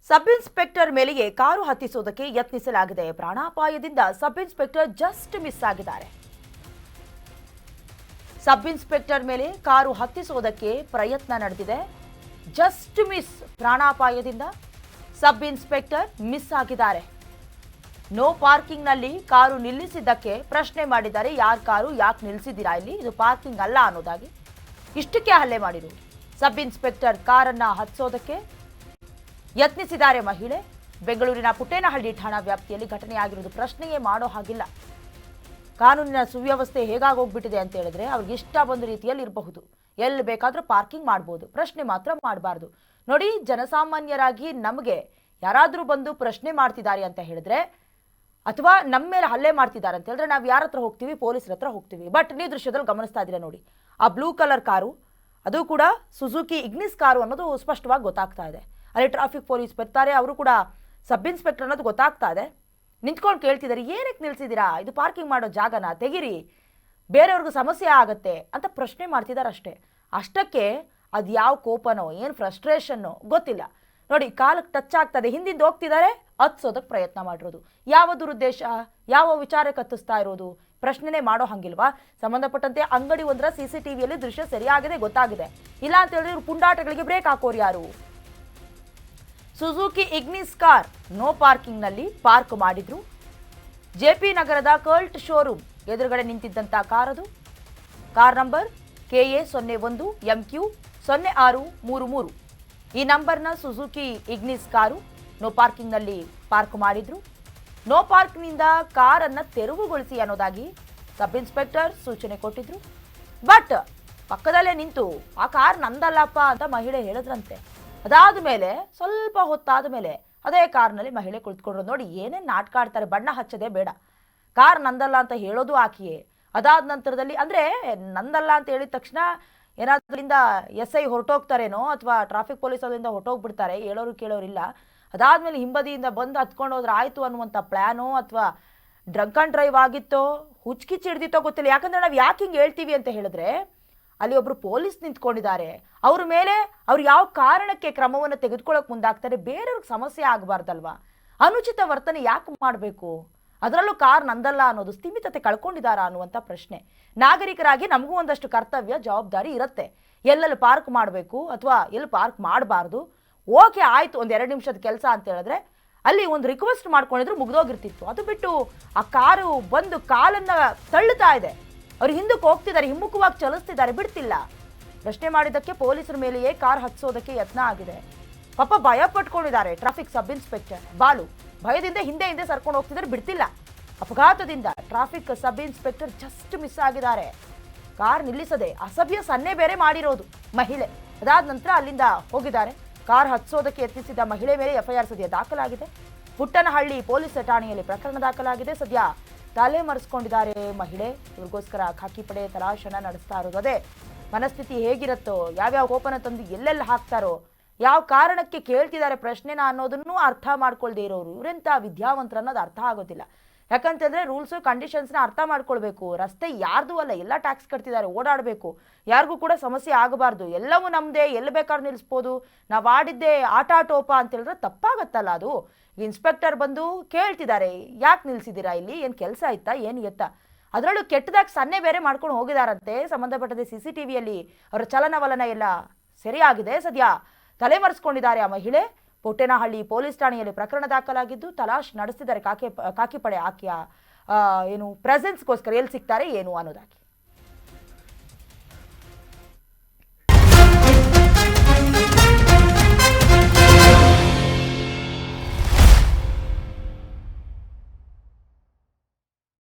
Sub inspector ಮೇಲೆಯೇ car ಹತ್ತಿಸುವುದಕ್ಕೆ ಯತ್ನಿಸಲಾಗಿದೆ. ಪ್ರಾಣಾಪಾಯದಿಂದ sub inspector just miss ಆಗಿದ್ದಾರೆ. ಸಬ್ ಇನ್ಸ್ಪೆಕ್ಟರ್ ಮೇಲೆ ಕಾರು ಹತ್ತಿಸುವುದಕ್ಕೆ ಪ್ರಯತ್ನ ನಡೆದಿದೆ. Just miss. ಪ್ರಾಣಾಪಾಯದಿಂದ ಸಬ್ ಇನ್ಸ್ಪೆಕ್ಟರ್ ಮಿಸ್ ಆಗಿದ್ದಾರೆ. ನೋ ಪಾರ್ಕಿಂಗ್ ನಲ್ಲಿ ಕಾರು ನಿಲ್ಲಿಸಿದ್ದಕ್ಕೆ ಪ್ರಶ್ನೆ ಮಾಡಿದ್ದಾರೆ. ಯಾರ ಕಾರು ಯಾಕೆ ನಿಲ್ಲಿಸಿದ್ದೀರಾ ಇಲ್ಲಿ, ಇದು ಪಾರ್ಕಿಂಗ್ ಅಲ್ಲ ಅನ್ನೋದಾಗಿ ಇಷ್ಟಕ್ಕೆ ಹಲ್ಲೆ ಮಾಡಿರುವುದು. ಸಬ್ ಇನ್ಸ್ಪೆಕ್ಟರ್ ಕಾರನ್ನ ಹತ್ತಿಸೋದಕ್ಕೆ ಯತ್ನಿಸಿದ್ದಾರೆ ಮಹಿಳೆ. ಬೆಂಗಳೂರಿನ ಪುಟ್ಟೇನಹಳ್ಳಿ ಠಾಣಾ ವ್ಯಾಪ್ತಿಯಲ್ಲಿ ಘಟನೆಯಾಗಿರುವುದು ಪ್ರಶ್ನೆಯೇ ಮಾಡೋ ಹಾಗಿಲ್ಲ. ಕಾನೂನಿನ ಸುವ್ಯವಸ್ಥೆ ಹೇಗಾಗೋಗ್ಬಿಟ್ಟಿದೆ ಅಂತ ಹೇಳಿದ್ರೆ ಅವ್ರಿಗೆ ಇಷ್ಟ ಬಂದ ರೀತಿಯಲ್ಲಿ ಇರಬಹುದು, ಎಲ್ಲಿ ಬೇಕಾದ್ರೂ ಪಾರ್ಕಿಂಗ್ ಮಾಡ್ಬೋದು, ಪ್ರಶ್ನೆ ಮಾತ್ರ ಮಾಡಬಾರ್ದು. ನೋಡಿ, ಜನಸಾಮಾನ್ಯರಾಗಿ ನಮಗೆ ಯಾರಾದರೂ ಬಂದು ಪ್ರಶ್ನೆ ಮಾಡ್ತಿದ್ದಾರೆ ಅಂತ ಹೇಳಿದ್ರೆ ಅಥವಾ ನಮ್ಮ ಮೇಲೆ ಹಲ್ಲೆ ಮಾಡ್ತಿದ್ದಾರೆ ಅಂತ ಹೇಳಿದ್ರೆ ನಾವು ಯಾರ ಹತ್ರ ಹೋಗ್ತೀವಿ? ಪೊಲೀಸರ ಹತ್ರ ಹೋಗ್ತೀವಿ. ಬಟ್ ನೀವು ದೃಶ್ಯದಲ್ಲಿ ಗಮನಿಸ್ತಾ ಇದ್ದೀರಾ ನೋಡಿ, ಆ ಬ್ಲೂ ಕಲರ್ ಕಾರು, ಅದು ಕೂಡ ಸುಜುಕಿ ಇಗ್ನಿಸ್ ಕಾರು ಅನ್ನೋದು ಸ್ಪಷ್ಟವಾಗಿ ಗೊತ್ತಾಗ್ತಾ ಇದೆ. ಅಲ್ಲಿ ಟ್ರಾಫಿಕ್ ಪೊಲೀಸ್ ಬರ್ತಾರೆ, ಅವರು ಕೂಡ ಸಬ್ ಇನ್ಸ್ಪೆಕ್ಟರ್ ಅನ್ನೋದು ಗೊತ್ತಾಗ್ತಾ ಇದೆ. ನಿಂತ್ಕೊಂಡು ಕೇಳ್ತಿದ್ದಾರೆ, ಏನಕ್ಕೆ ನಿಲ್ಸಿದ್ದೀರಾ, ಇದು ಪಾರ್ಕಿಂಗ್ ಮಾಡೋ ಜಾಗನ, ತೆಗಿರಿ, ಬೇರೆಯವ್ರಿಗೂ ಸಮಸ್ಯೆ ಆಗತ್ತೆ ಅಂತ ಪ್ರಶ್ನೆ ಮಾಡ್ತಿದ್ದಾರೆ ಅಷ್ಟೇ. ಅಷ್ಟಕ್ಕೆ ಅದು ಯಾವ ಕೋಪನೋ ಏನು ಫ್ರಸ್ಟ್ರೇಷನ್ನೋ ಗೊತ್ತಿಲ್ಲ. ನೋಡಿ, ಕಾಲಕ್ಕೆ ಟಚ್ ಆಗ್ತದೆ, ಹಿಂದಿಂದ ಹೋಗ್ತಿದ್ದಾರೆ, ಹತ್ಸೋದಕ್ಕೆ ಪ್ರಯತ್ನ ಮಾಡಿರೋದು. ಯಾವ ದುರುದ್ದೇಶ, ಯಾವ ವಿಚಾರಕ್ಕೆ ಹತ್ತಿಸ್ತಾ ಇರೋದು, ಪ್ರಶ್ನೆನೇ ಮಾಡೋ ಹಂಗಿಲ್ವಾ? ಸಂಬಂಧಪಟ್ಟಂತೆ ಅಂಗಡಿ ಒಂದರ CCTVಯಲ್ಲಿ ದೃಶ್ಯ ಸರಿಯಾಗಿದೆ, ಗೊತ್ತಾಗಿದೆ. ಇಲ್ಲ ಅಂತ ಹೇಳಿದ್ರೆ ಇವ್ರು ಪುಂಡಾಟಗಳಿಗೆ ಬ್ರೇಕ್ ಹಾಕೋರು ಯಾರು? Suzuki Ignis car no parking ನಲ್ಲಿ ಪಾರ್ಕ್ ಮಾಡಿದ್ರು. JP ನಗರದ ಕರ್ಟ್ ಶೋರೂಮ್ ಎದುರುಗಡೆ ನಿಂತಿದ್ದಂತ ಕಾರದು. Car number KA 01 MQ 0633. ಈ ನಂಬರ್ನ Suzuki Ignis car no parking ನಲ್ಲಿ ಪಾರ್ಕ್ ಮಾಡಿದ್ರು. ನೋ ಪಾರ್ಕ್ನಿಂದ ಕಾರನ್ನ ತೆರವುಗೊಳಿಸಿ ಅನ್ನೋದಾಗಿ ಸಬ್ ಇನ್ಸ್ಪೆಕ್ಟರ್ ಸೂಚನೆ ಕೊಟ್ಟಿದ್ರು. ಬಟ್ ಪಕ್ಕದಲ್ಲೇ ನಿಂತು ಆ ಕಾರ್ ನಂದಲ್ಲಪ್ಪ ಅಂತ ಮಹಿಳೆ ಹೇಳಿದ್ರಂತೆ. ಅದಾದ ಮೇಲೆ ಸ್ವಲ್ಪ ಹೊತ್ತಾದ ಮೇಲೆ ಅದೇ ಕಾರ್ನಲ್ಲಿ ಮಹಿಳೆ ಕುಳಿತುಕೊಂಡ್ರು. ನೋಡಿ, ಏನೇನು ನಾಟಕ ಆಡ್ತಾರೆ, ಬಣ್ಣ ಹಚ್ಚದೆ ಬೇಡ. ಕಾರ್ ನಂದಲ್ಲ ಅಂತ ಹೇಳೋದು ಆಕೆಯೇ. ಅದಾದ ನಂತರದಲ್ಲಿ ಅಂದರೆ ನಂದಲ್ಲ ಅಂತ ಹೇಳಿದ ತಕ್ಷಣ ಏನಾದ್ರಿಂದ SI ಹೊರಟೋಗ್ತಾರೇನೋ ಅಥವಾ ಟ್ರಾಫಿಕ್ ಪೊಲೀಸ್ ಅವರಿಂದ ಹೊರಟೋಗ್ಬಿಡ್ತಾರೆ, ಹೇಳೋರು ಕೇಳೋರಿಲ್ಲ. ಅದಾದಮೇಲೆ ಹಿಂಬದಿಯಿಂದ ಬಂದು ಹತ್ಕೊಂಡು ಹೋದ್ರೆ ಆಯಿತು ಅನ್ನುವಂಥ ಪ್ಲ್ಯಾನೋ ಅಥವಾ ಡ್ರಂಕ್ ಆ್ಯಂಡ್ ಡ್ರೈವ್ ಆಗಿತ್ತೋ, ಹುಚ್ಕಿಚ್ಚಿ ಹಿಡ್ದಿತ್ತೋ ಗೊತ್ತಿಲ್ಲ. ಯಾಕಂದರೆ ನಾವು ಯಾಕೆ ಹಿಂಗೆ ಹೇಳ್ತೀವಿ ಅಂತ ಹೇಳಿದ್ರೆ, ಅಲ್ಲಿ ಒಬ್ಬರು ಪೊಲೀಸ್ ನಿಂತ್ಕೊಂಡಿದ್ದಾರೆ, ಅವ್ರ ಮೇಲೆ ಅವ್ರು ಯಾವ ಕಾರಣಕ್ಕೆ ಕ್ರಮವನ್ನು ತೆಗೆದುಕೊಳ್ಳೋಕೆ ಮುಂದಾಗ್ತಾರೆ, ಬೇರೆಯವ್ರಿಗೆ ಸಮಸ್ಯೆ ಆಗಬಾರ್ದಲ್ವಾ? ಅನುಚಿತ ವರ್ತನೆ ಯಾಕೆ ಮಾಡಬೇಕು? ಅದರಲ್ಲೂ ಕಾರ್ ನಂದಲ್ಲ ಅನ್ನೋದು ಸ್ಥಿಮಿತತೆ ಕಳ್ಕೊಂಡಿದ್ದಾರಾ ಅನ್ನುವಂಥ ಪ್ರಶ್ನೆ. ನಾಗರಿಕರಾಗಿ ನಮಗೂ ಒಂದಷ್ಟು ಕರ್ತವ್ಯ ಜವಾಬ್ದಾರಿ ಇರುತ್ತೆ. ಎಲ್ಲೆಲ್ಲಿ ಪಾರ್ಕ್ ಮಾಡಬೇಕು ಅಥವಾ ಎಲ್ಲಿ ಪಾರ್ಕ್ ಮಾಡಬಾರ್ದು, ಓಕೆ ಆಯಿತು, ಒಂದು 2 ನಿಮಿಷದ ಕೆಲಸ ಅಂತ ಹೇಳಿದ್ರೆ ಅಲ್ಲಿ ಒಂದು ರಿಕ್ವೆಸ್ಟ್ ಮಾಡ್ಕೊಂಡಿದ್ರು ಮುಗ್ದೋಗಿರ್ತಿತ್ತು. ಅದು ಬಿಟ್ಟು ಆ ಕಾರು ಬಂದು ಕಾಲನ್ನು ತಳ್ಳುತ್ತಾ ಇದೆ, ಅವ್ರು ಹಿಂದಕ್ಕೆ ಹೋಗ್ತಿದ್ದಾರೆ, ಹಿಮ್ಮುಖವಾಗಿ ಚಲಿಸ್ತಿದ್ದಾರೆ, ಬಿಡ್ತಿಲ್ಲ. ಪ್ರಶ್ನೆ ಮಾಡಿದ್ದಕ್ಕೆ ಪೊಲೀಸರ ಮೇಲೆಯೇ ಕಾರ್ ಹತ್ಸೋದಕ್ಕೆ ಯತ್ನ ಆಗಿದೆ. ಪಾಪ ಭಯ ಪಟ್ಕೊಂಡಿದ್ದಾರೆ ಟ್ರಾಫಿಕ್ ಸಬ್ ಇನ್ಸ್ಪೆಕ್ಟರ್ ಬಾಲು. ಭಯದಿಂದ ಹಿಂದೆ ಸರ್ಕೊಂಡು ಹೋಗ್ತಿದ್ದಾರೆ, ಬಿಡ್ತಿಲ್ಲ. ಅಪಘಾತದಿಂದ traffic sub inspector just miss ಆಗಿದ್ದಾರೆ. ಕಾರ್ ನಿಲ್ಲಿಸದೆ ಅಸಭ್ಯ ಸನ್ನೆ ಬೇರೆ ಮಾಡಿರೋದು ಮಹಿಳೆ. ಅದಾದ ನಂತರ ಅಲ್ಲಿಂದ ಹೋಗಿದ್ದಾರೆ. ಕಾರ್ ಹತ್ಸೋದಕ್ಕೆ ಯತ್ನಿಸಿದ ಮಹಿಳೆ ಮೇಲೆ FIR ಸದ್ಯ ದಾಖಲಾಗಿದೆ. ಪುಟ್ಟನಹಳ್ಳಿ ಪೊಲೀಸ್ ಠಾಣೆಯಲ್ಲಿ ಪ್ರಕರಣ ದಾಖಲಾಗಿದೆ. ಸದ್ಯ ತಲೆ ಮರೆಸ್ಕೊಂಡಿದ್ದಾರೆ ಮಹಿಳೆ. ಇವ್ರಿಗೋಸ್ಕರ ಖಾಕಿ ಪಡೆ ತಲಾಶನ ನಡೆಸ್ತಾ ಇರೋದು. ಅದೇ ಮನಸ್ಥಿತಿ ಹೇಗಿರುತ್ತೋ, ಯಾವ್ಯಾವ ಕೋಪನ ತಂದು ಎಲ್ಲೆಲ್ಲ ಹಾಕ್ತಾರೋ, ಯಾವ ಕಾರಣಕ್ಕೆ ಕೇಳ್ತಿದ್ದಾರೆ ಪ್ರಶ್ನೆನ ಅನ್ನೋದನ್ನು ಅರ್ಥ ಮಾಡ್ಕೊಳ್ದೇ ಇರೋರು ಇವರೆಂಥ ವಿದ್ಯಾವಂತರ ಅನ್ನೋದು ಅರ್ಥ ಆಗೋದಿಲ್ಲ. ಯಾಕಂತಂದ್ರೆ ರೂಲ್ಸು ಕಂಡೀಷನ್ಸ್ನ ಅರ್ಥ ಮಾಡ್ಕೊಳ್ಬೇಕು. ರಸ್ತೆ ಯಾರ್ದು ಅಲ್ಲ, ಎಲ್ಲ ಟ್ಯಾಕ್ಸ್ ಕಟ್ತಿದ್ದಾರೆ, ಓಡಾಡಬೇಕು, ಯಾರಿಗೂ ಕೂಡ ಸಮಸ್ಯೆ ಆಗಬಾರ್ದು, ಎಲ್ಲವೂ ನಮ್ಮದೇ, ಎಲ್ಲಿ ಬೇಕಾದ್ರೂ ನಿಲ್ಲಿಸ್ಬೋದು, ನಾವು ಆಡಿದ್ದೆ ಆಟ ಟೋಪ ಅಂತ ಹೇಳಿದ್ರೆ ತಪ್ಪಾಗತ್ತಲ್ಲ ಅದು. ಇನ್ಸ್ಪೆಕ್ಟರ್ ಬಂದು ಕೇಳ್ತಿದ್ದಾರೆ, ಯಾಕೆ ನಿಲ್ಸಿದ್ದೀರಾ ಇಲ್ಲಿ, ಏನು ಕೆಲಸ ಆಯ್ತಾ, ಏನು ಎತ್ತ? ಅದರಲ್ಲೂ ಕೆಟ್ಟದಾಗಿ ಸನ್ನೆ ಬೇರೆ ಮಾಡ್ಕೊಂಡು ಹೋಗಿದಾರಂತೆ. ಸಂಬಂಧಪಟ್ಟಂತೆ CCTVಯಲ್ಲಿ ಅವರ ಚಲನವಲನ ಎಲ್ಲ ಸರಿಯಾಗಿದೆ. ಸದ್ಯ ತಲೆಮರೆಸ್ಕೊಂಡಿದ್ದಾರೆ ಆ ಮಹಿಳೆ. ಪುಟ್ಟೇನಹಳ್ಳಿ ಪೊಲೀಸ್ ಠಾಣೆಯಲ್ಲಿ ಪ್ರಕರಣ ದಾಖಲಾಗಿದ್ದು ತಲಾಶ್ ನಡೆಸ್ತಿದ್ದಾರೆ ಖಾಕಿ ಪಡೆ ಆಕೆಯ ಏನು ಪ್ರೆಸೆನ್ಸ್ಗೋಸ್ಕರ ಎಲ್ಲಿ ಸಿಗ್ತಾರೆ ಏನು ಅನ್ನೋದಾಗಿ.